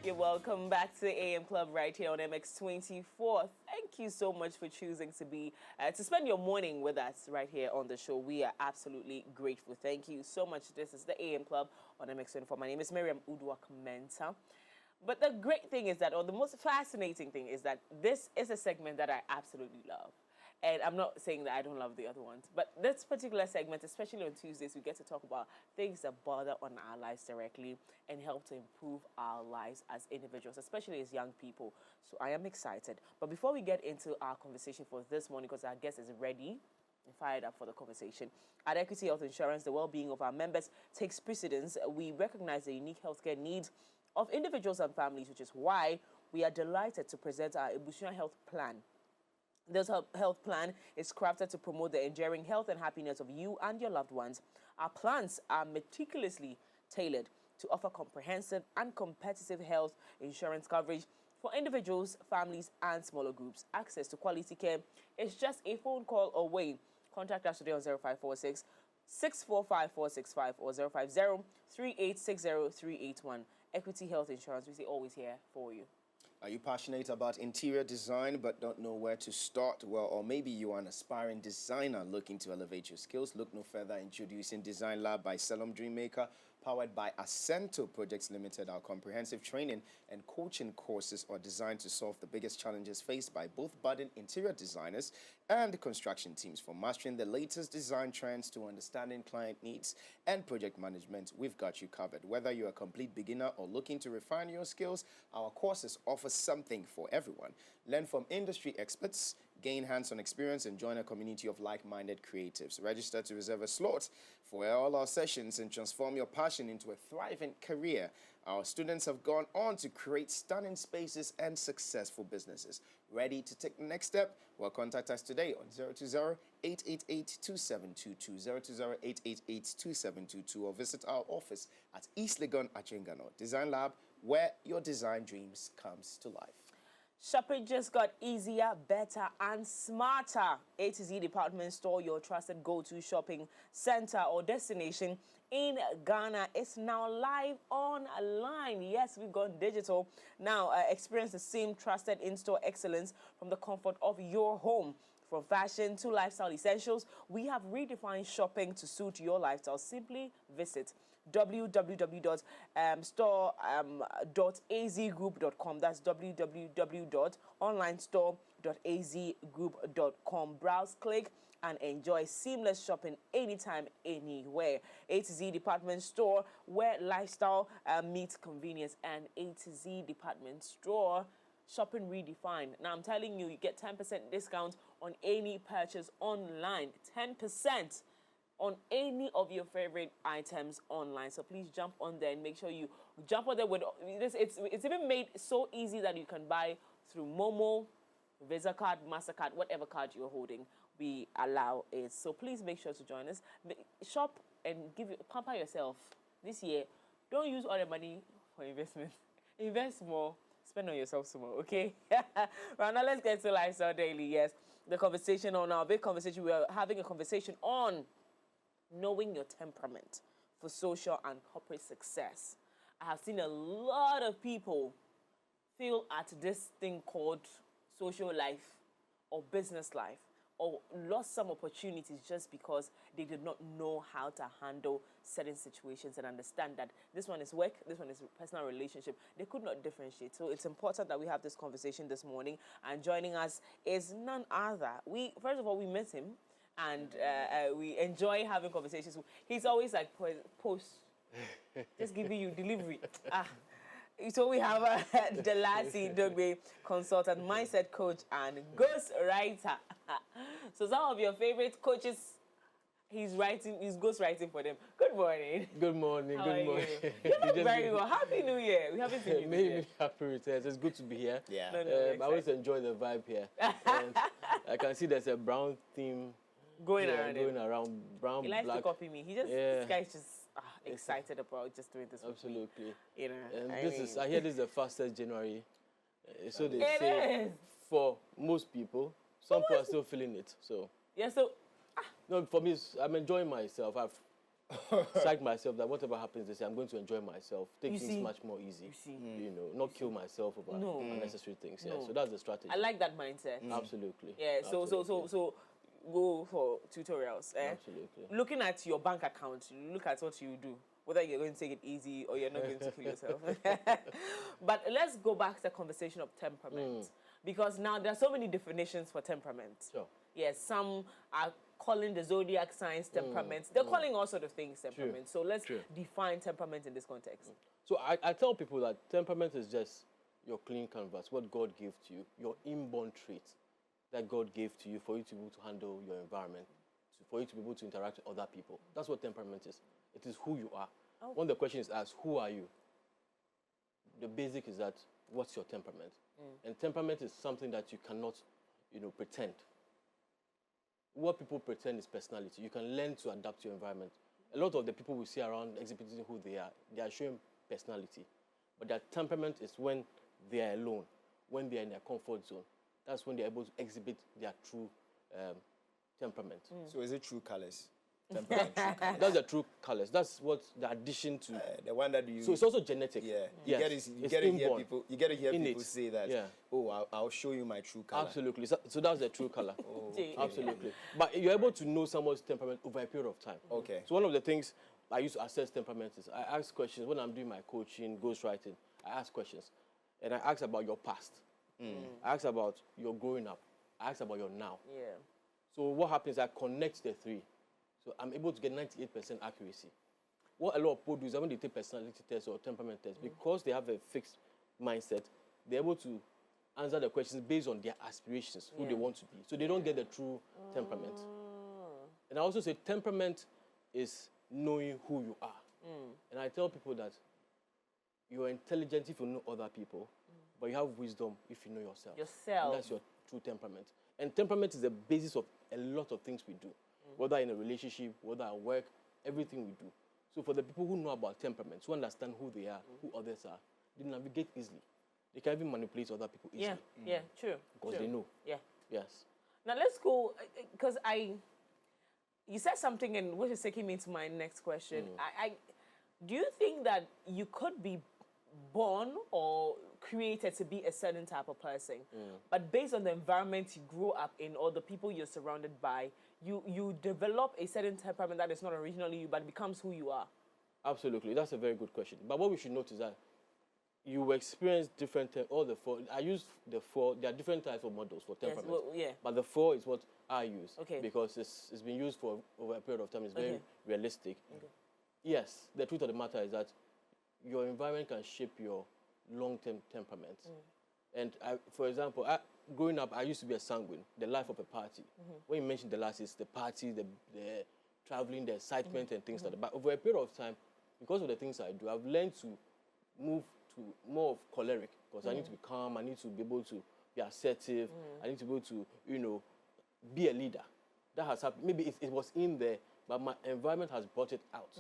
You're welcome back to the AM Club right here on MX24. Thank you so much for choosing to spend your morning with us right here on the show. We are absolutely grateful. Thank you so much. This is the AM Club on MX24. My name is Miriam Udwa-Mensah. But the great thing is that, or the most fascinating thing is that this is a segment that I absolutely love. And I'm not saying that I don't love the other ones, but this particular segment, especially on Tuesdays, we get to talk about things that bother on our lives directly and help to improve our lives as individuals, especially as young people. So I am excited. But before we get into our conversation for this morning, because our guest is ready and fired up for the conversation, at Equity Health Insurance, the well-being of our members takes precedence. We recognize the unique healthcare needs of individuals and families, which is why we are delighted to present our Ebusua Health Plan. This health plan is crafted to promote the enduring health and happiness of you and your loved ones. Our plans are meticulously tailored to offer comprehensive and competitive health insurance coverage for individuals, families, and smaller groups. Access to quality care is just a phone call away. Contact us today on 0546 645 465 or 050 3860 381. Equity Health Insurance, we say always here for you. Are you passionate about interior design but don't know where to start? Well, or maybe you are an aspiring designer looking to elevate your skills. Look no further. Introducing Design Lab by Salom Dreammaker, powered by Accento Projects Limited. Our comprehensive training and coaching courses are designed to solve the biggest challenges faced by both budding interior designers and construction teams. From mastering the latest design trends to understanding client needs and project management, we've got you covered. Whether you're a complete beginner or looking to refine your skills, our courses offer something for everyone. Learn from industry experts, gain hands-on experience, and join a community of like-minded creatives. Register to reserve a slot for all our sessions and transform your passion into a thriving career. Our students have gone on to create stunning spaces and successful businesses. Ready to take the next step? Well, contact us today on 020-888-2722, 020-888-2722, or visit our office at East Legon Achengano. Design Lab, where your design dreams comes to life. Shopping just got easier, better, and smarter. A to Z Department Store, your trusted go-to shopping center or destination in Ghana, is now live online. Yes, we've gone digital. Now, experience the same trusted in-store excellence from the comfort of your home. From fashion to lifestyle essentials, we have redefined shopping to suit your lifestyle. Simply visit www.store.azgroup.com. That's www.onlinestore.azgroup.com. Browse, click, and enjoy seamless shopping anytime, anywhere. A to Z Department Store, where lifestyle meets convenience, and A to Z Department Store, shopping redefined. Now, I'm telling you, you get 10% discount on any purchase online. 10% on any of your favorite items online. So please jump on there and make sure you jump on there with this. It's even made so easy that you can buy through Momo, Visa card, MasterCard, whatever card you're holding, we allow it. So please make sure to join us. Shop and pamper yourself this year. Don't use all the money for investment. Invest more. Spend on yourself some more, okay? Right, now let's get to Lifestyle Daily. Yes, the conversation on our big conversation. We are having a conversation on knowing your temperament for social and corporate success. I have seen a lot of people fail at this thing called social life or business life, or lost some opportunities just because they did not know how to handle certain situations and understand that this one is work, this one is personal relationship. They could not differentiate. So it's important that we have this conversation this morning. And joining us is none other. First of all, we met him, and we enjoy having conversations. He's always like post, just giving you delivery. So we have Delasi Dogbe, consultant, mindset coach, and ghost writer. So some of your favorite coaches, he's ghost writing for them. Good morning. Good morning. How good are morning. You look very well. Happy New Year. We haven't seen you. Maybe happy returns. It's good to be here. Yeah. I always enjoy the vibe here. And I can see there's a brown theme going around. Brown, he likes black. to copy me. This guy's just excited about just doing this. Absolutely. With me. You know. And I hear this is the fastest January. So they it say is. For most people. Some people are still feeling it. So yeah. So no, for me, I'm enjoying myself. psych myself that whatever happens this year, I'm going to enjoy myself, take You things see? much more easy. You see? You know, not kill myself over No. unnecessary things. Yeah, No. so that's the strategy. I like that mindset. Absolutely. Yeah, so go for tutorials. Absolutely. Looking at your bank account, you look at what you do, whether you're going to take it easy or you're not going to kill yourself. But let's go back to the conversation of temperament. Because now there are so many definitions for temperament. Sure. Yes, some are calling the zodiac signs temperaments. They're calling all sort of things temperament. So let's define temperament in this context. So I tell people that temperament is just your clean canvas, what God gave to you, your inborn trait that God gave to you for you to be able to handle your environment, for you to be able to interact with other people. That's what temperament is. It is who you are. Okay. When the question is asked, who are you? The basic is that, what's your temperament? And temperament is something that you cannot, pretend. What people pretend is personality. You can learn to adapt to your environment. A lot of the people we see around exhibiting who they are showing personality. But their temperament is when they are alone, when they are in their comfort zone. That's when they're able to exhibit their true temperament. So is it true colors? Temperament, true colors. That's the true colors. That's what the addition to. The one that you. So it's also genetic. Yeah. Yes. You get to hear people. You get to hear Innate. people say that. Yeah. Oh, I'll show you my true color. Absolutely. So that's the true color. Okay. Absolutely. But you're able to know someone's temperament over a period of time. Okay. So one of the things I use to assess temperament is I ask questions when I'm doing my coaching, ghostwriting. I ask questions, and I ask about your past. I ask about your growing up. I ask about your now. Yeah. So what happens? I connect the three. So I'm able to get 98% accuracy. What a lot of people do is when they take personality tests or temperament tests, because they have a fixed mindset, they're able to answer the questions based on their aspirations, who they want to be. So they don't get the true temperament. And I also say temperament is knowing who you are. And I tell people that you're intelligent if you know other people, but you have wisdom if you know yourself. And that's your true temperament. And temperament is the basis of a lot of things we do, whether in a relationship, whether at work, everything we do. So for the people who know about temperaments, who understand who they are, who others are, they navigate easily. They can even manipulate other people easily. Yeah, true. Because they know. Yeah. Yes. Now let's go, because you said something, and which is taking me to my next question. Do you think that you could be born or created to be a certain type of person, but based on the environment you grew up in or the people you're surrounded by, you develop a certain temperament that is not originally you, but becomes who you are? Absolutely. That's a very good question. But what we should note is that you experience different, all the four, I use the four, there are different types of models for temperament. Yes, well, yeah. But the four is what I use. Okay. Because it's been used for over a period of time. It's very realistic. Okay. Yes, the truth of the matter is that your environment can shape your long-term temperament. And for example, growing up, I used to be a sanguine, the life of a party. When you mentioned the last, is the party, the traveling, the excitement and things like that. But over a period of time, because of the things I do, I've learned to move to more of choleric, because I need to be calm, I need to be able to be assertive, I need to be able to, be a leader. That has happened. Maybe it was in there, but my environment has brought it out.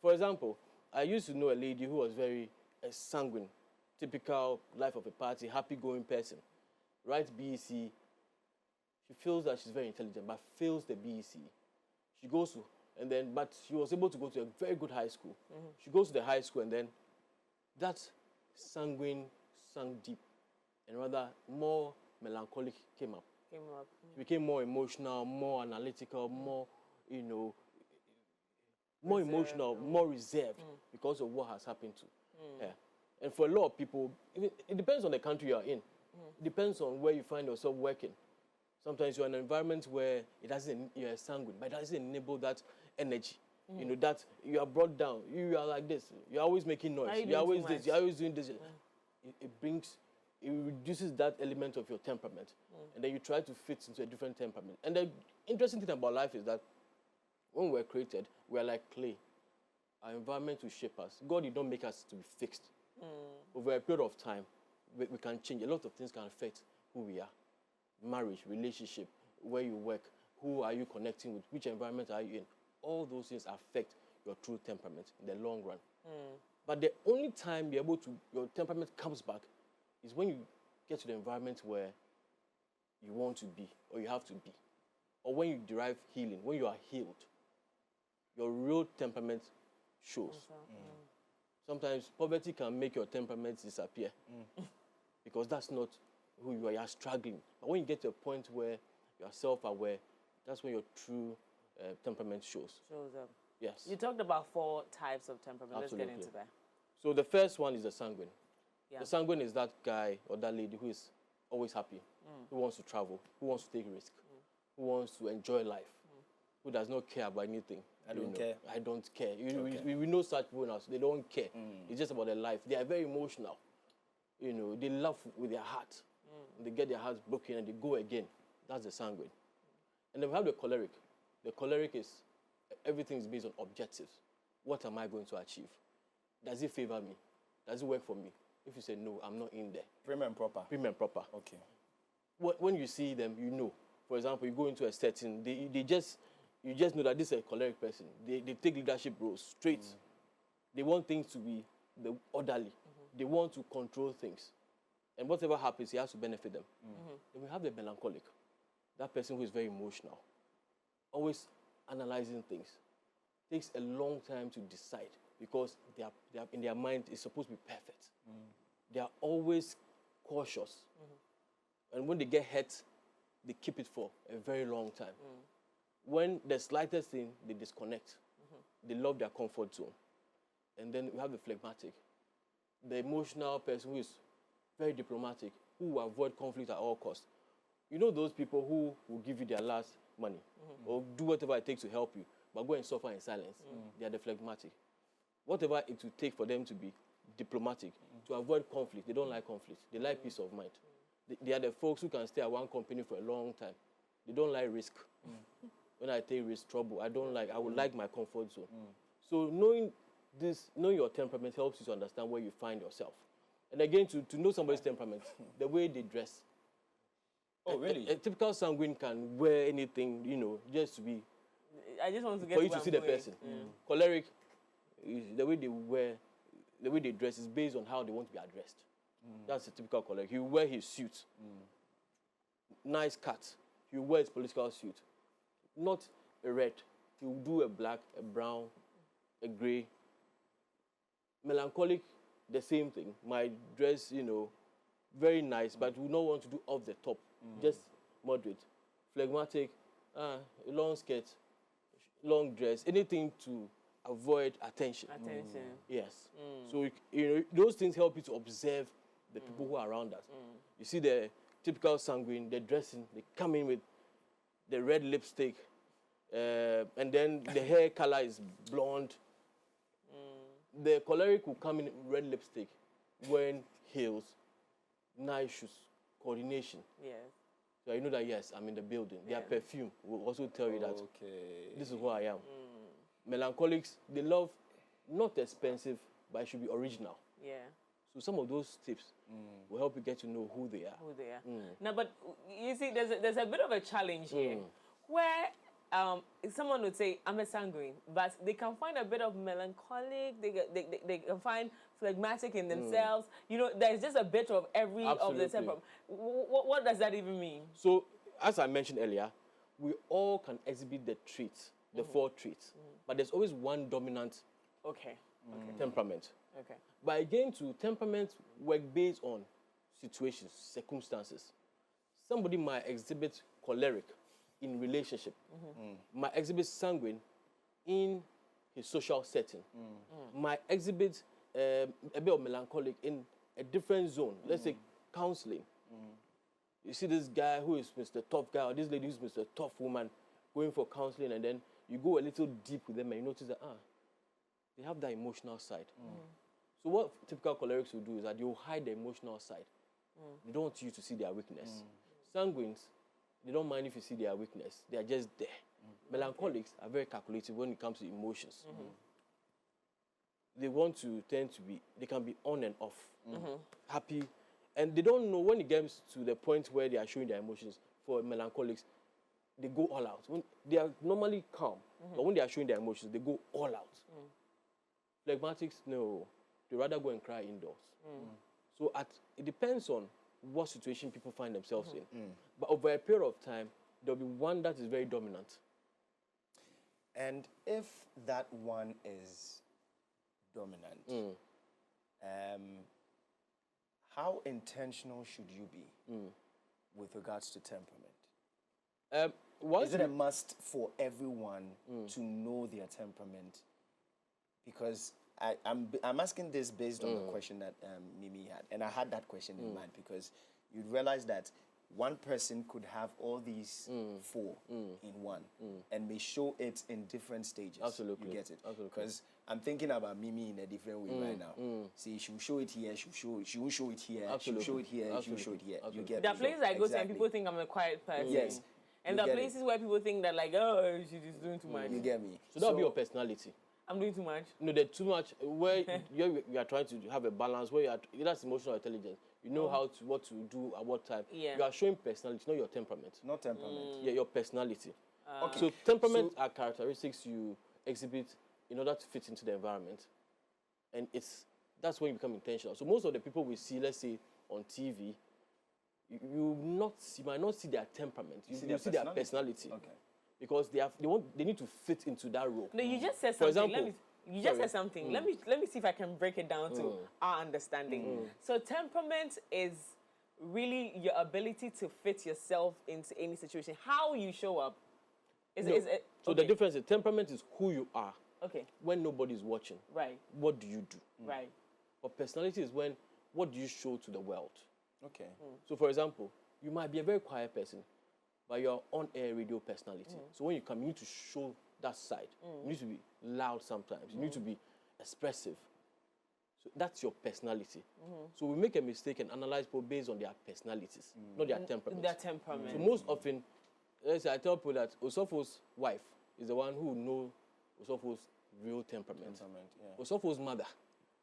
For example, I used to know a lady who was very sanguine, typical life of a party, happy-going person. Writes BEC. She feels that she's very intelligent, but fails the BEC. She goes to, but she was able to go to a very good high school. She goes to the high school, and then that sanguine sank deep, and rather more melancholic came up. She became more emotional, more analytical, more, more emotional, more reserved because of what has happened to her. And for a lot of people, it depends on the country you are in. It depends on where you find yourself working. Sometimes you're in an environment where you're sanguine, but it doesn't enable that energy. That you are brought down. You are like this. You're always making noise. You're always this. You're always doing this. It reduces that element of your temperament. And then you try to fit into a different temperament. And the interesting thing about life is that when we're created, we're like clay. Our environment will shape us. God did not make us to be fixed. Over a period of time, we can change. A lot of things can affect who we are. Marriage, relationship, where you work, who are you connecting with, which environment are you in. All those things affect your true temperament in the long run. But the only time your temperament comes back is when you get to the environment where you want to be or you have to be, or when you derive healing, when you are healed. your real temperament shows. Sometimes poverty can make your temperament disappear because that's not who you are. You are struggling. But when you get to a point where you are self-aware, that's when your true temperament shows. Shows up. Yes. You talked about 4 types of temperament. Absolutely. Let's get into that. So the first one is the sanguine. Yeah. The sanguine is that guy or that lady who is always happy, who wants to travel, who wants to take risk, who wants to enjoy life, who does not care about anything. I don't care. I don't care. We know such people now, so they don't care. It's just about their life. They are very emotional. They love with their heart. They get their hearts broken and they go again. That's the sanguine. And then we have the choleric. The choleric is everything is based on objectives. What am I going to achieve? Does it favor me? Does it work for me? If you say no, I'm not in there. Prim and proper. Prim and proper. Okay. When you see them, you know. For example, you go into a setting, you just know that this is a choleric person. They take leadership roles straight. They want things to be orderly. They want to control things. And whatever happens, it has to benefit them. Then we have the melancholic. That person who is very emotional. Always analyzing things. Takes a long time to decide because they are in their mind, it's supposed to be perfect. They are always cautious. And when they get hurt, they keep it for a very long time. When the slightest thing, they disconnect. They love their comfort zone. And then we have the phlegmatic. The emotional person who is very diplomatic, who will avoid conflict at all costs. You know those people who will give you their last money or do whatever it takes to help you, but go and suffer in silence. They are the phlegmatic. Whatever it will take for them to be diplomatic, to avoid conflict. They don't like conflict. They like peace of mind. They are the folks who can stay at one company for a long time. They don't like risk. When I take risk, trouble, I would like my comfort zone. So knowing your temperament helps you to understand where you find yourself. And again, to know somebody's temperament, the way they dress. Oh, really? A typical sanguine can wear anything, just to be... I just want to get for you to see the person. Choleric, the way they wear, the way they dress is based on how they want to be addressed. That's a typical choleric. He will wear his suit. Nice cut. He will wear his political suit. Not a red. He will do a black, a brown, a gray. Melancholic, the same thing. Might dress, very nice, but will not want to do off the top. Just moderate. Phlegmatic, a long skirt, long dress, anything to avoid attention. Yes. So, those things help you to observe the people who are around us. You see the typical sanguine, they're dressing, they come in with the red lipstick, and then the hair color is blonde. The choleric will come in with red lipstick, wearing heels, nice shoes, coordination. Yes. So you know that, yes, I'm in the building. Their perfume will also tell you that this is who I am. Melancholics, they love not expensive, but it should be original. Yeah. So some of those tips will help you get to know who they are. Now, but you see, there's a bit of a challenge here, where someone would say, I'm a sanguine, but they can find a bit of melancholic, they can find phlegmatic in themselves. There's just a bit of every of the temperament. What does that even mean? So, as I mentioned earlier, we all can exhibit the traits, the 4 traits, but there's always one dominant temperament. Okay. But again, temperaments work based on situations, circumstances. Somebody might exhibit choleric in relationship, might exhibit sanguine in his social setting, might exhibit a bit of melancholic in a different zone, let's say counseling. You see this guy who is Mr. Tough Guy, or this lady who's Mr. Tough Woman, going for counseling, and then you go a little deep with them and you notice that, they have that emotional side. So what typical cholerics will do is that they will hide the emotional side. They don't want you to see their weakness. Sanguines, they don't mind if you see their weakness. They are just there. Melancholics are very calculative when it comes to emotions. They they can be on and off, happy. And they don't know when it gets to the point where they are showing their emotions. For melancholics, they go all out. When they are normally calm, but when they are showing their emotions, they go all out. Phlegmatics, no. They rather go and cry indoors. So it depends on what situation people find themselves in. But over a period of time, there'll be one that is very dominant. And if that one is dominant, how intentional should you be with regards to temperament? Is it a must for everyone to know their temperament? Because I'm asking this based on the question that Mimi had, and I had that question in mind because you'd realize that one person could have all these four in one and may show it in different stages. Absolutely. You get it? Absolutely. Because I'm thinking about Mimi in a different way right now. See, she'll show it here, she won't show it here, Absolutely. she'll show it here, she'll Absolutely. show it here. You Absolutely. get There it? are places I go to and Exactly. people think I'm a quiet person. Yes. And You there are get it. places where people think that like, oh, she's just doing too much. You get me? So that'll be your personality. I'm doing too much. No, there's too much where you are trying to have a balance where you are, that's emotional intelligence. You know what to do at what time. Yeah. You are showing personality, not your temperament. Not temperament. Yeah, your personality. Okay. So temperament are characteristics you exhibit in order to fit into the environment. And that's when you become intentional. So most of the people we see, let's say, on TV, you might not see their temperament. You see their personality. Okay. Because they need to fit into that role. No, you just said For something. example, said something. Let me see if I can break it down to our understanding. So temperament is really your ability to fit yourself into any situation. How you show up is it? So the difference is temperament is who you are Okay. when nobody's watching. Right. What do you do? Right. But personality is what do you show to the world? Okay. So for example, you might be a very quiet person, but you're on-air radio personality. So when you come, you need to show that side. You need to be loud sometimes. You need to be expressive. So that's your personality. So we make a mistake and analyze people based on their personalities, not their temperament. Their temperament. So most often, let's say I tell people that Osofo's wife is the one who knows Osofo's real temperament. Yeah. Osofo's mother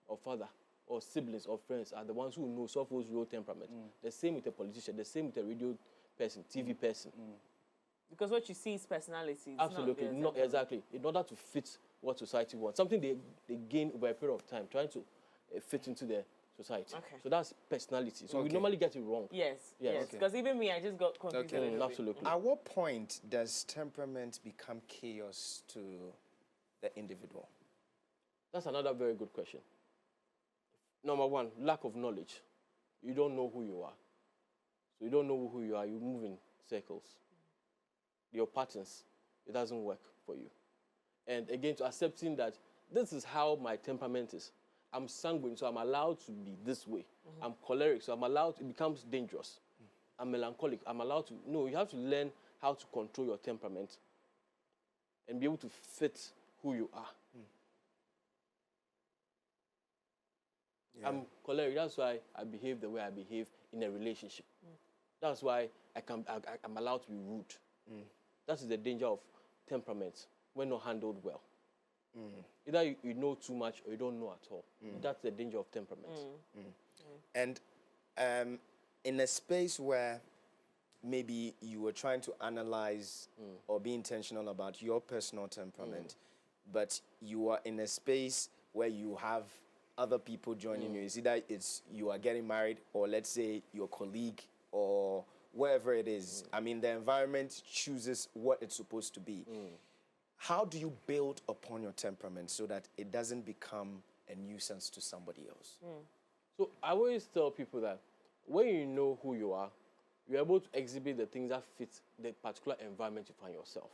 or father or siblings or friends are the ones who know Osofo's real temperament. The same with a politician, the same with a radio person, TV person. Because what you see is personality. It's Absolutely, not their temperament. exactly. In order to fit what society wants, something they gain over a period of time, trying to fit into the society. Okay. So that's personality. So we Okay. normally get it wrong. Yes. Yes. Yes. Okay. Because even me, I just got confused. Okay. a little bit. Absolutely. At what point does temperament become chaos to the individual? That's another very good question. Number one, lack of knowledge. You don't know who you are. So you don't know who you are, you move in circles. Your patterns, it doesn't work for you. And again, to accepting that this is how my temperament is. I'm sanguine, so I'm allowed to be this way. I'm choleric, so it becomes dangerous. I'm melancholic, I'm allowed to. No, you have to learn how to control your temperament and be able to fit who you are. Yeah. I'm choleric, that's why I behave the way I behave in a relationship. That's why I'm allowed to be rude. That is the danger of temperament when not handled well. Either you know too much or you don't know at all. That's the danger of temperament. And in a space where maybe you were trying to analyze or be intentional about your personal temperament, but you are in a space where you have other people joining you. It's either you are getting married or let's say your colleague or wherever it is. I mean, the environment chooses what it's supposed to be. How do you build upon your temperament so that it doesn't become a nuisance to somebody else? So I always tell people that when you know who you are, you're able to exhibit the things that fit the particular environment you find yourself.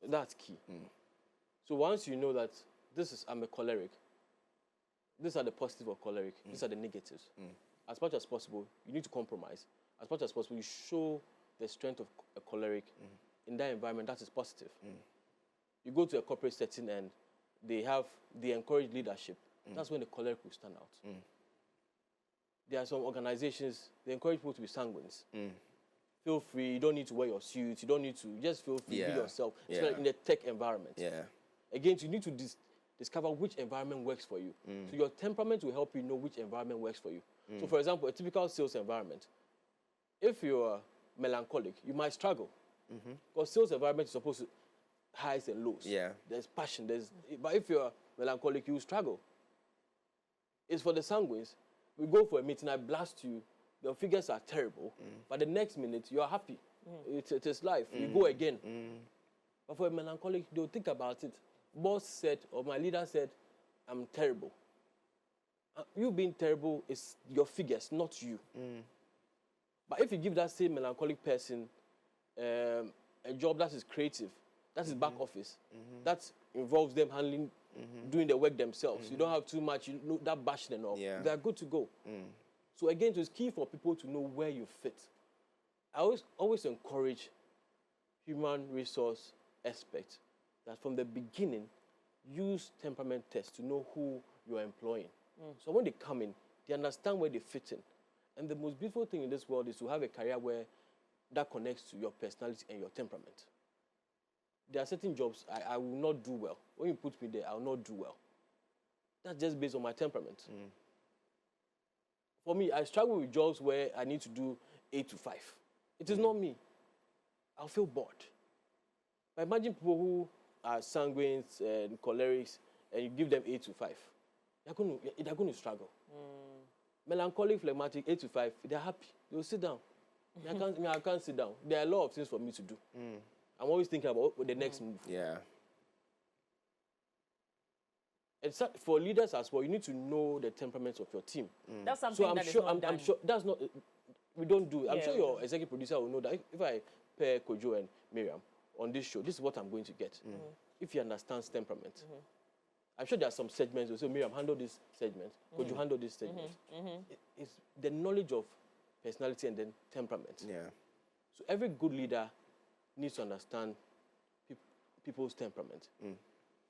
That's key. So once you know that I'm a choleric, these are the positive of choleric, these are the negatives. As much as possible, you need to compromise. As much as possible, you show the strength of a choleric in that environment that is positive. You go to a corporate setting and they encourage leadership. That's when the choleric will stand out. There are some organizations, they encourage people to be sanguines. Feel free, you don't need to wear your suit, you don't need to, just feel free, be yourself. Especially in the tech environment. Again, you need to discover which environment works for you. So your temperament will help you know which environment works for you. So for example, a typical sales environment, if you're melancholic, you might struggle. Because sales environment is supposed to highs and lows. There's passion, but if you're melancholic, you struggle. It's for the sanguines. We go for a meeting, I blast you, the figures are terrible, but the next minute, you're happy. It is life. We go again. But for a melancholic, they'll think about it. Boss said, or my leader said, I'm terrible. You being terrible is your figures, not you. But if you give that same melancholic person a job that is creative, that is back office, that involves them handling, doing the work themselves. You don't have too much, that bashing and all. Yeah. They're good to go. So again, it is key for people to know where you fit. I always encourage human resource experts that from the beginning, use temperament tests to know who you're employing. So when they come in, they understand where they fit in. And the most beautiful thing in this world is to have a career where that connects to your personality and your temperament. There are certain jobs I will not do well. When you put me there, I will not do well. That's just based on my temperament. For me, I struggle with jobs where I need to do 8 to 5. It is not me. I'll feel bored. But imagine people who are sanguines and cholerics, and you give them 8 to 5. They're going to struggle. Melancholic, phlegmatic, 8 to 5, they're happy. They'll sit down. I can't sit down. There are a lot of things for me to do. I'm always thinking about the next move. Yeah. And so for leaders as well, you need to know the temperaments of your team. That's something So that is not done. I'm sure that's not. We don't do it. I'm Yeah, sure we your executive producer will know that if I pair Kojo and Miriam on this show, this is what I'm going to get. If he understands temperament. I'm sure there are some segments who say, Miriam, handle this segment. Kojo, handle this segment. It's the knowledge of personality and then temperament. Yeah. So every good leader needs to understand people's temperament.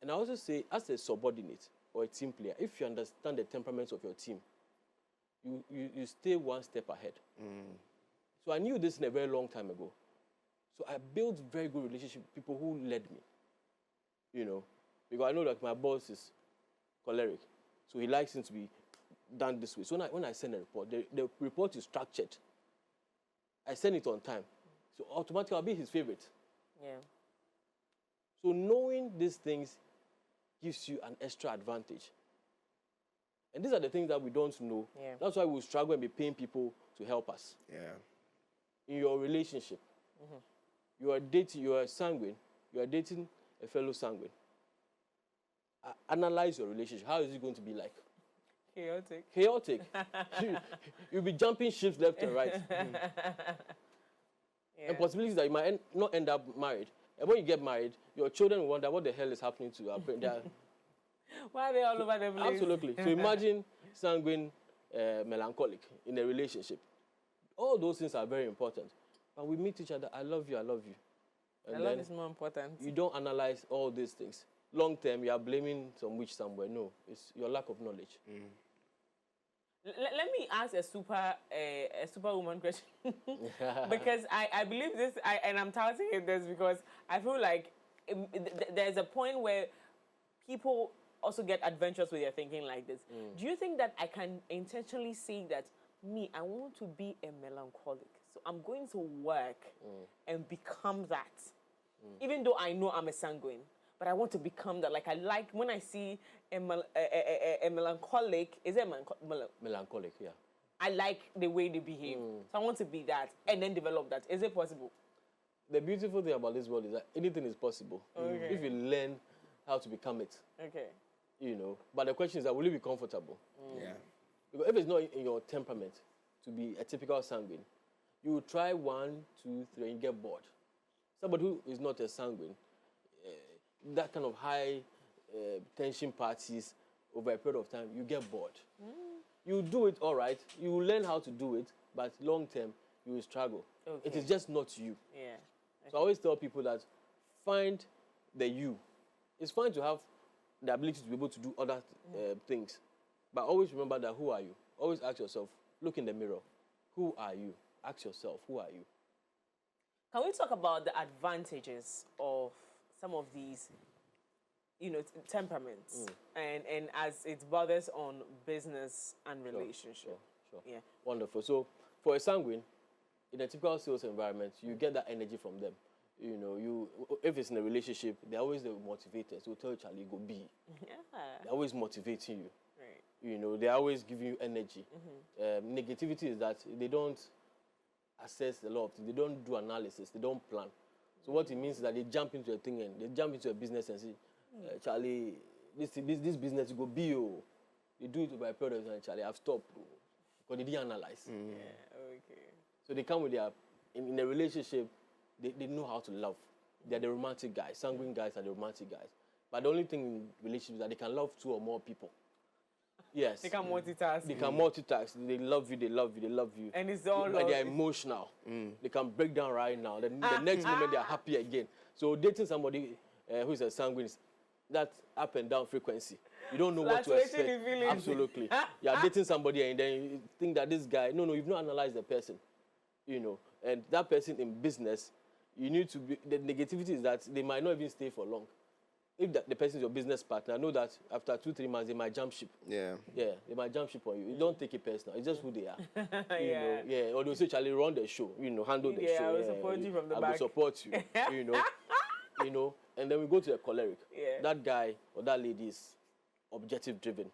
And I also say, as a subordinate or a team player, if you understand the temperaments of your team, you stay one step ahead. So I knew this in a very long time ago. So I built very good relationship with people who led me. You know, because I know that my boss is choleric, so he likes things to be done this way. So when I send a report, the report is structured. I send it on time. So automatically I'll be his favorite. Yeah. So knowing these things gives you an extra advantage. And these are the things that we don't know. Yeah. That's why we struggle and be paying people to help us. Yeah. In your relationship, you are a sanguine, you are dating a fellow sanguine. Analyze your relationship. How is it going to be like? Chaotic. You'll be jumping ships left and right. And possibilities that you might not end up married. And when you get married, your children will wonder what the hell is happening to our parents. Why are they all over the place? Absolutely. So imagine sanguine, melancholic in a relationship. All those things are very important. But we meet each other, I love you. And love is more important. You don't analyze all these things. Long term, you are blaming some witch somewhere. No, it's your lack of knowledge. Let me ask a superwoman question. Because I believe this, and I'm touting this because I feel like there's a point where people also get adventurous with their thinking like this. Do you think that I can intentionally say that I want to be a melancholic, so I'm going to work and become that, even though I know I'm a sanguine, but I want to become that. Like I like when I see a melancholic. Is it Melancholic, yeah. I like the way they behave, so I want to be that and then develop that. Is it possible? The beautiful thing about this world is that anything is possible if you learn how to become it. Okay. You know, but the question is that will you be comfortable? Yeah. Because if it's not in your temperament to be a typical sanguine, you will try 1, 2, 3, and get bored. Somebody who is not a sanguine, that kind of high tension parties over a period of time, you get bored. You do it all right, you will learn how to do it, but long term, you will struggle. Okay. It is just not you. Yeah. So I always tell people that find the you. It's fine to have the ability to be able to do other things, but always remember that who are you? Always ask yourself, look in the mirror, who are you? Ask yourself, who are you? Can we talk about the advantages of some of these, temperaments, and as it bothers on business and relationship? Sure. Yeah. Wonderful. So for a sanguine, in a typical sales environment, you get that energy from them. You know, if it's in a relationship, they're always the motivators. They'll tell you, Charlie, go be. Yeah. They're always motivating you. Right. You know, they're always giving you energy. Negativity is that they don't assess a lot of things. They don't do analysis. They don't plan. So what it means is that they jump into a thing and they jump into a business and say, Charlie, this business go be oh. They do it by products and Charlie, I've stopped because they didn't analyze. Yeah, okay. So they come with their in a relationship, they know how to love. They're the romantic guys. Sanguine guys are the romantic guys. But the only thing in relationships is that they can love 2 or more people. Yes. They can multitask. They can multitask. They love you, they love you, they love you. And it's all but they're emotional. They can break down right now. The next moment they're happy again. So dating somebody who is a sanguine is that up and down frequency. You don't know what to expect. Absolutely. You're dating somebody and then you think that this guy, no, you've not analyzed the person. You know, and that person in business, you need to be, the negativity is that they might not even stay for long. If the person is your business partner, know that after 2-3 months, they might jump ship. Yeah. Yeah, they might jump ship on you. You don't take it personal. It's just who they are. You know, yeah. Or they'll say, Charlie, run the show. You know, handle the show. I will support you from the back. I will support you. You know. And then we go to the choleric. Yeah. That guy or that lady is objective driven.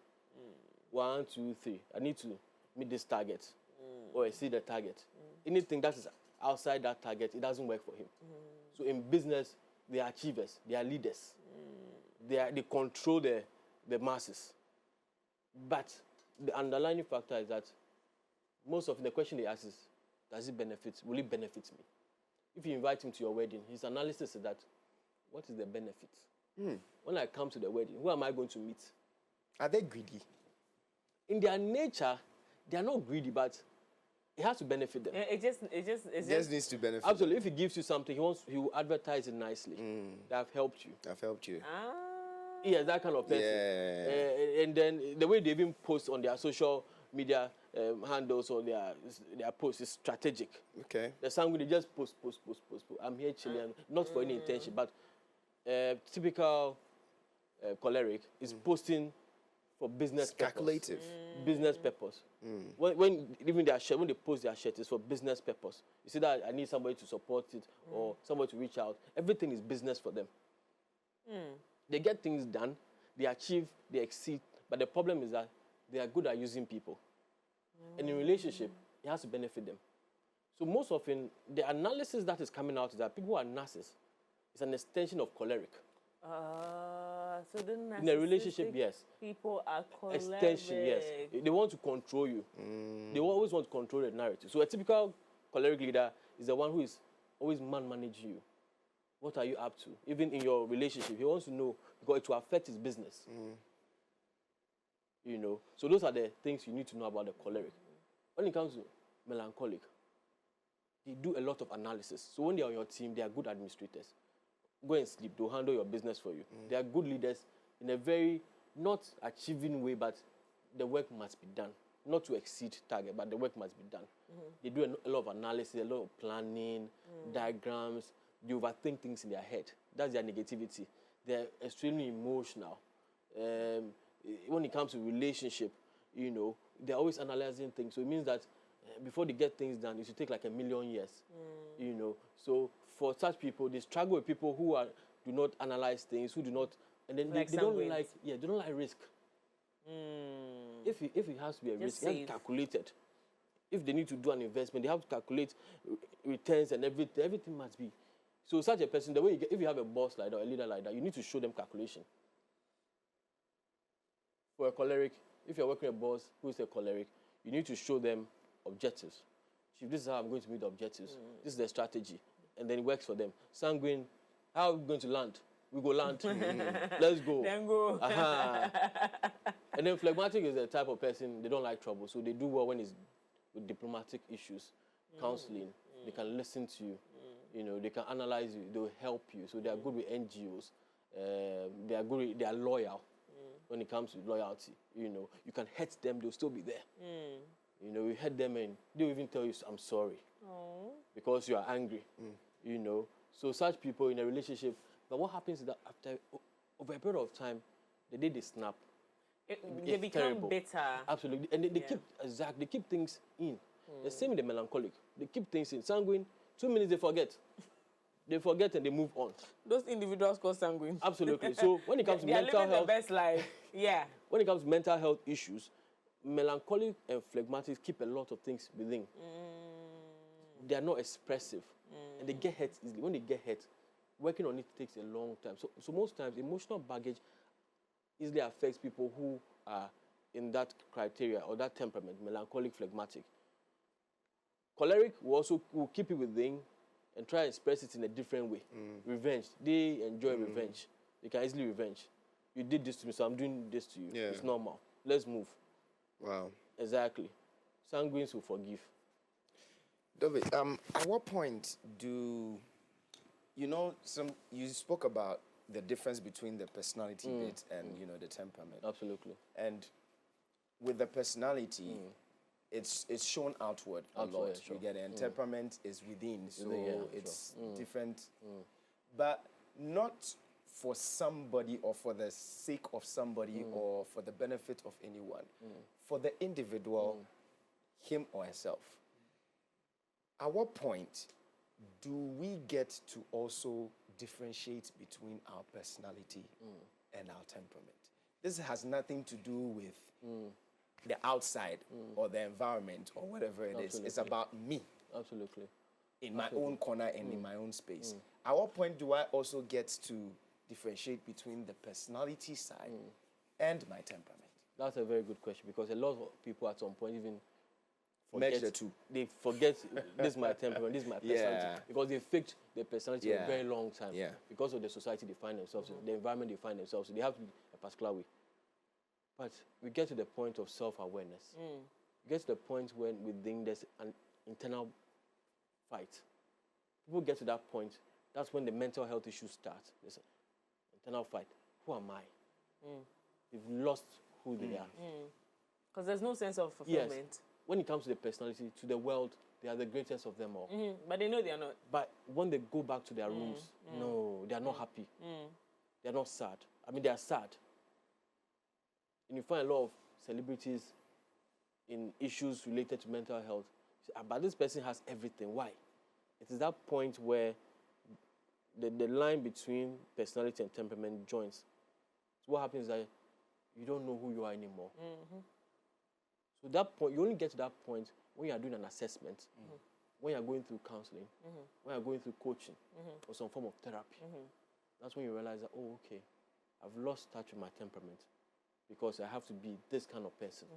1, 2, 3. I need to meet this target. Or exceed the target. Anything that is outside that target, it doesn't work for him. So in business, they are achievers. They are leaders. They control the masses. But the underlying factor is that most of the question they ask is, does it benefit? Will it benefit me? If you invite him to your wedding, his analysis is that, what is the benefit? When I come to the wedding, who am I going to meet? Are they greedy? In their nature, they are not greedy, but it has to benefit them. It just needs to benefit. Absolutely. If he gives you something, he will advertise it nicely. That I've helped you. I've helped you. Yeah, that kind of person. Yeah. And then the way they even post on their social media handles or their posts is strategic. Okay. The sanguine, they just post. I'm here chilling, not for any intention, but typical choleric is posting for business calculative purpose. Business purpose. When even their shirt, when they post their shirt, it's for business purpose. You see that I need somebody to support it or somebody to reach out. Everything is business for them. They get things done, they achieve, they exceed, but the problem is that they are good at using people. And in relationship, it has to benefit them. So most often, the analysis that is coming out is that people who are narcissists. It's an extension of choleric. So the in a relationship, yes. People are choleric. Extension, yes. They want to control you. They always want to control the narrative. So a typical choleric leader is the one who is always managing you. What are you up to? Even in your relationship, he wants to know because it will affect his business. You know, so those are the things you need to know about the choleric. When it comes to melancholic, they do a lot of analysis. So when they are on your team, they are good administrators. Go and sleep. They'll handle your business for you. They are good leaders in a very not achieving way, but the work must be done. Not to exceed target, but the work must be done. They do a lot of analysis, a lot of planning, diagrams. They overthink things in their head. That's their negativity. They're extremely emotional. When it comes to relationship, you know, they're always analyzing things. So it means that before they get things done, it should take like 1,000,000 years. You know, so for such people, they struggle with people who do not analyze things, who do not, and then they don't like, they don't like risk. If it has to be a risk, it has to be calculated. If they need to do an investment, they have to calculate returns and everything. Everything must be. So such a person, the way if you have a boss like that, or a leader like that, you need to show them calculation. For a choleric, if you're working with a boss who is a choleric, you need to show them objectives. Chief, this is how I'm going to meet the objectives. This is the strategy. And then it works for them. Sanguine, how are we going to land? We go land. Let's go. Then go. And then phlegmatic is the type of person, they don't like trouble. So they do well when it's with diplomatic issues, counseling. They can listen to you. You know, they can analyze you. They'll help you. So they are good with NGOs. They are loyal when it comes to loyalty. You know, you can hurt them, they'll still be there. You know, you hurt them and they'll even tell you, I'm sorry. Because you are angry. You know, so such people in a relationship, but what happens is that over a period of time, the day they snap, they become terrible. Bitter. Absolutely. And they keep things in. The same with the melancholic. They keep things in. Sanguine, 2 minutes they forget. They forget and they move on. Those individuals call sanguine. Absolutely. So when it comes to mental health, the best life. Yeah. When it comes to mental health issues, melancholic and phlegmatics keep a lot of things within. They are not expressive. And they get hurt easily. When they get hurt, working on it takes a long time. So most times, emotional baggage easily affects people who are in that criteria or that temperament, melancholic, phlegmatic. Choleric will keep it within and try to express it in a different way. Revenge. They enjoy revenge. They can easily revenge. You did this to me, so I'm doing this to you. Yeah. It's normal. Let's move. Wow. Exactly. Sanguines will forgive. David, at what point do you spoke about the difference between the personality bit and the temperament. Absolutely. And with the personality, it's shown outward a lot. Yeah, sure. You get it. And temperament is within, so it's different. But not for somebody or for the sake of somebody or for the benefit of anyone. For the individual, him or herself. At what point do we get to also differentiate between our personality and our temperament? This has nothing to do with the outside or the environment or whatever it is. It's about me. Absolutely. In my own corner and in my own space. At what point do I also get to differentiate between the personality side and my temperament? That's a very good question, because a lot of people at some point even Merge the two. They forget this is my temperament, this is my personality. Because they faked their personality for a very long time. Because of the society they find themselves in, the environment they find themselves in. They have to be a particular way. But we get to the point of self-awareness. We get to the point when we think there's an internal fight. People get to that point, that's when the mental health issues start. There's an internal fight. Who am I? They've lost who they are. Because there's no sense of fulfillment. Yes. When it comes to the personality, to the world, they are the greatest of them all. But they know they are not. But when they go back to their rooms, no, they are not happy. They are not sad. I mean, they are sad. And you find a lot of celebrities in issues related to mental health. But this person has everything. Why? It is that point where the line between personality and temperament joins. So what happens is that you don't know who you are anymore. So that point, you only get to that point when you are doing an assessment, when you are going through counseling, when you are going through coaching or some form of therapy. That's when you realize that, oh, okay, I've lost touch with my temperament because I have to be this kind of person.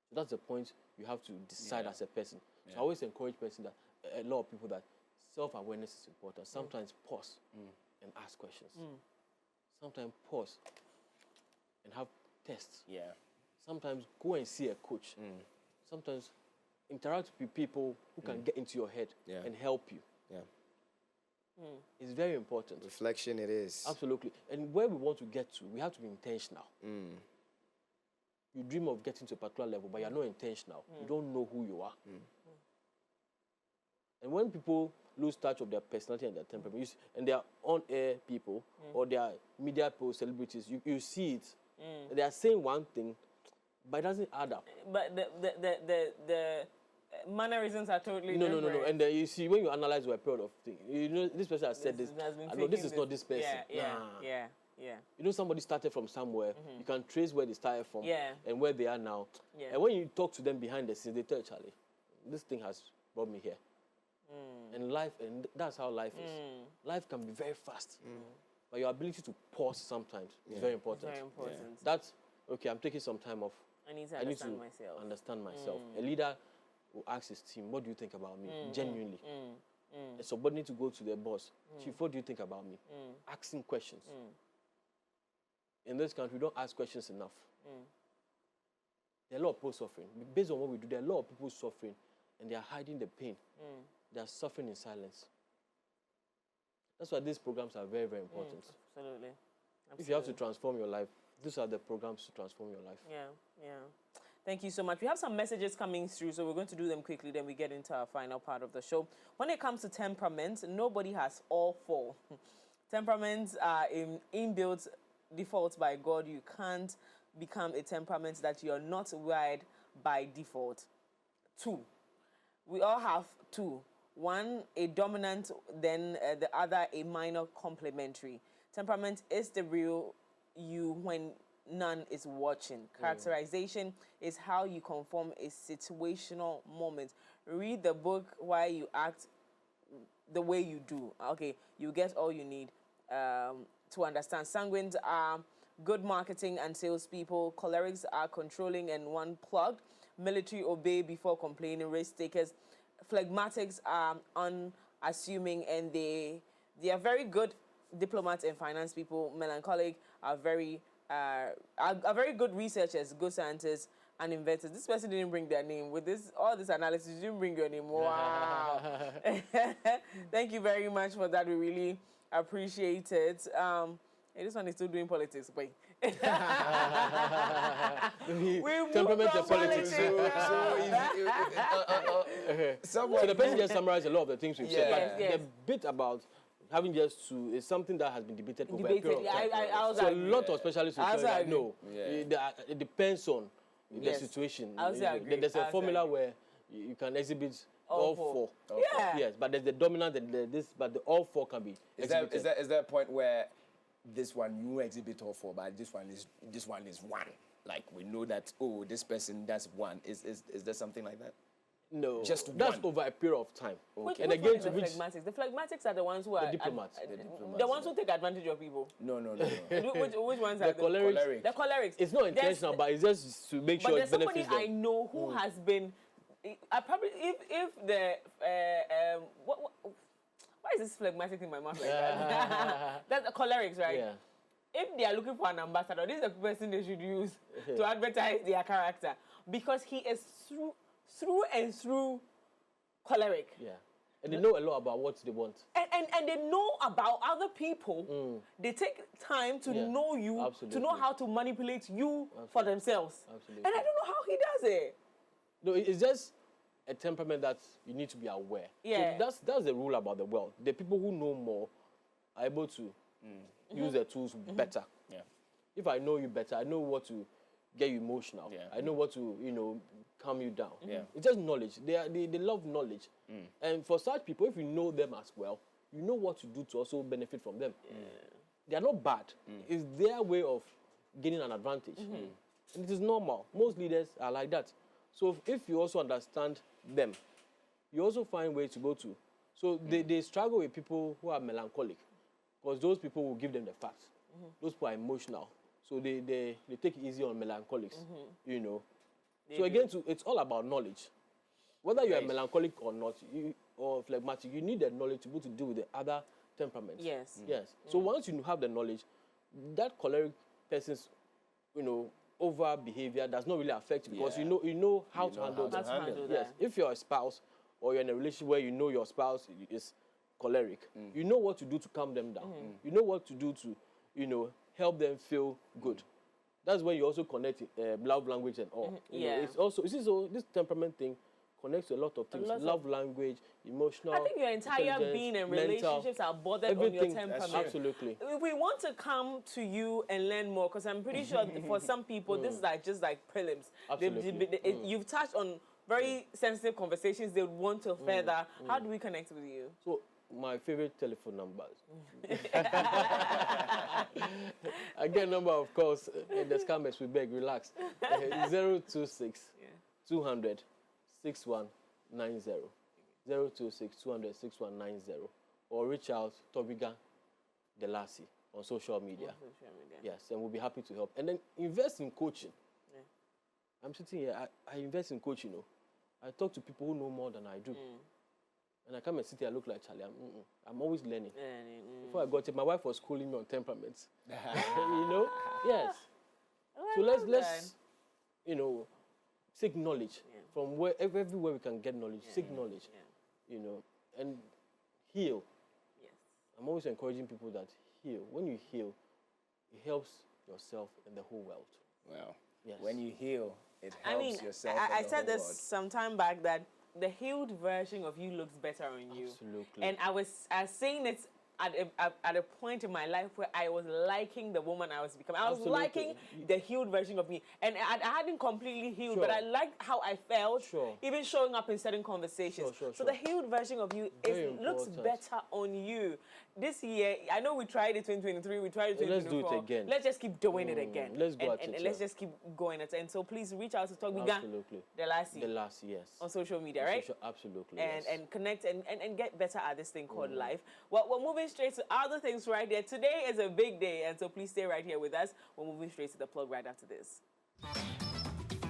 So that's the point you have to decide as a person. So I always encourage a lot of people that self-awareness is important. Sometimes pause and ask questions. Sometimes pause and have tests. Sometimes go and see a coach. Sometimes interact with people who can get into your head and help you. It's very important. Reflection it is. Absolutely. And where we want to get to, we have to be intentional. You dream of getting to a particular level, but you're not intentional. You don't know who you are. And when people lose touch of their personality and their temperament, and they are on-air people, or they are media people, celebrities, you see it. They are saying one thing, but it doesn't add up. But the mannerisms are totally different. No. And you see, when you analyze over a period of things, you know, this person has said this. I know this is not this person. Yeah. You know, somebody started from somewhere. You can trace where they started from and where they are now. And when you talk to them behind the scenes, they tell you, Charlie, this thing has brought me here. And that's how life is. Life can be very fast. But your ability to pause sometimes is very important. Very important. That's, okay, I'm taking some time off. I need to understand myself. A leader will ask his team, what do you think about me? Genuinely. A subordinate to go to their boss, Chief, what do you think about me? Asking questions. In this country, we don't ask questions enough. There are a lot of people suffering. Based on what we do, there are a lot of people suffering, and they are hiding the pain. They are suffering in silence. That's why these programs are very, very important. Absolutely. If you have to transform your life, these are the programs to transform your life. Yeah. Thank you so much. We have some messages coming through, so we're going to do them quickly, then we get into our final part of the show. When it comes to temperament, nobody has all four. Temperaments are inbuilt defaults by God. You can't become a temperament that you're not wired by default. 2. We all have 2. One, a dominant, then the other, a minor complementary. Temperament is the real you when none is watching. Characterization is how you conform a situational moment. Read the book Why You Act the way you do, okay, you get all you need to understand. Sanguines are good marketing and salespeople. Cholerics are controlling and one plugged. Military obey before complaining. Risk takers. Phlegmatics are unassuming and they are very good diplomats and finance people. Melancholic are very good researchers, good scientists, and inventors. This person didn't bring their name. With all this analysis, you didn't bring your name. Wow. Thank you very much for that. We really appreciate it. This one is still doing politics, but we Temperament from and politics. So the person just summarized a lot of the things we've said. But Yes. the bit about having just to is something that has been debated over a Debated. period of time. I So a lot of specialists will I say also that agree. no, it depends on the situation. I also agree. There's I a also formula agree. where you can exhibit All all four. four. Yeah. Yes, but there's the dominant and but all four can be exhibited. Is there a point where this one you exhibit all four, but this one is one? Like we know that this person does one. Is there something like that? No, Just that's one. over a period of time. Which And one again, is to the which phlegmatics? The phlegmatics are the ones who are diplomats. the ones who take advantage of people. No. Which ones are the cholerics, Choleric. The cholerics. it's not There's- intentional, but it's just to make But sure there's it somebody benefits I them. know who has been. I probably if the why is this phlegmatic in my mouth like that? That's the cholerics, right? Yeah. If they are looking for an ambassador, this is the person they should use to advertise their character because he is through and through choleric. Yeah. And they know a lot about what they want. And they know about other people. They take time to Yeah, know you, to absolutely. know how to manipulate you for themselves. Absolutely. And I don't know how he does it. No, it's just a temperament that you need to be aware. Yeah. So that's the rule about the world. The people who know more are able to use the tools better. Yeah. If I know you better, I know what to get you emotional. Yeah. I know what to, calm you down. Yeah. It's just knowledge. They love knowledge. And for such people, if you know them as well, you know what to do to also benefit from them. They are not bad. It's their way of gaining an advantage. And it is normal. Most leaders are like that. So if you also understand them, you also find ways to go to. So they struggle with people who are melancholic because those people will give them the facts. Those people are emotional. So they take it easy on melancholics, So again, it's all about knowledge. Whether you are Right. melancholic or not, or phlegmatic, you need the knowledge to be able to deal with the other temperaments. Yes. Yes. So once you have the knowledge, that choleric person's, over behavior does not really affect you because Yeah. you know how to know handle how to that. How to handle Yes. that. If you're a spouse or you're in a relationship where you know your spouse is choleric, you know what to do to calm them down. You know what to do to, help them feel good. That's when you also connect love language and all. Yeah. It's also this temperament thing connects to a lot of things. lot of- Love language, emotional. I think your entire intelligence, being and mental, relationships are bothered on your everything. temperament. Absolutely. We want to come to you and learn more because I'm pretty sure for some people this is just like prelims. Absolutely. You've touched on very sensitive conversations they would want to further. How do we connect with you? So my favorite telephone numbers. Again, number of course, the scammers we beg, relax. 026 200 6190. 026 200 6190. Or reach out Tobiga Delasi on social media. Yes, and we'll be happy to help. And then invest in coaching. Yeah. I'm sitting here, I invest in coaching. I talk to people who know more than I do. And I come and sit here, I look like Charlie. I'm always learning. Before I got it, my wife was schooling me on temperaments. Yes. So let's seek knowledge from everywhere we can get knowledge. Seek knowledge, and heal. Yes. I'm always encouraging people that heal. When you heal, it helps yourself and the whole world. Well, Yes. when you heal, it helps yourself. I and the said whole this world. some time back that the healed version of you looks better on you. Absolutely. And I was saying it at a point in my life where I was liking the woman I was becoming. I was Absolutely. liking the healed version of me. And I hadn't completely healed, Sure. but I liked how I felt, Sure. even showing up in certain conversations. Sure. So the healed version of you looks important. better on you. This year, I know we tried it 2023, we tried it 2024. Let's do it again. Let's just keep doing it again. Let's go at and it, let's yeah. just keep going at it. And so please reach out to Talk Biga. Absolutely. The last year. The last, yes. On social media, right? Absolutely, And yes. and connect and get better at this thing called life. Well, we're moving straight to other things right there. Today is a big day, and so please stay right here with us. We're moving straight to the plug right after this.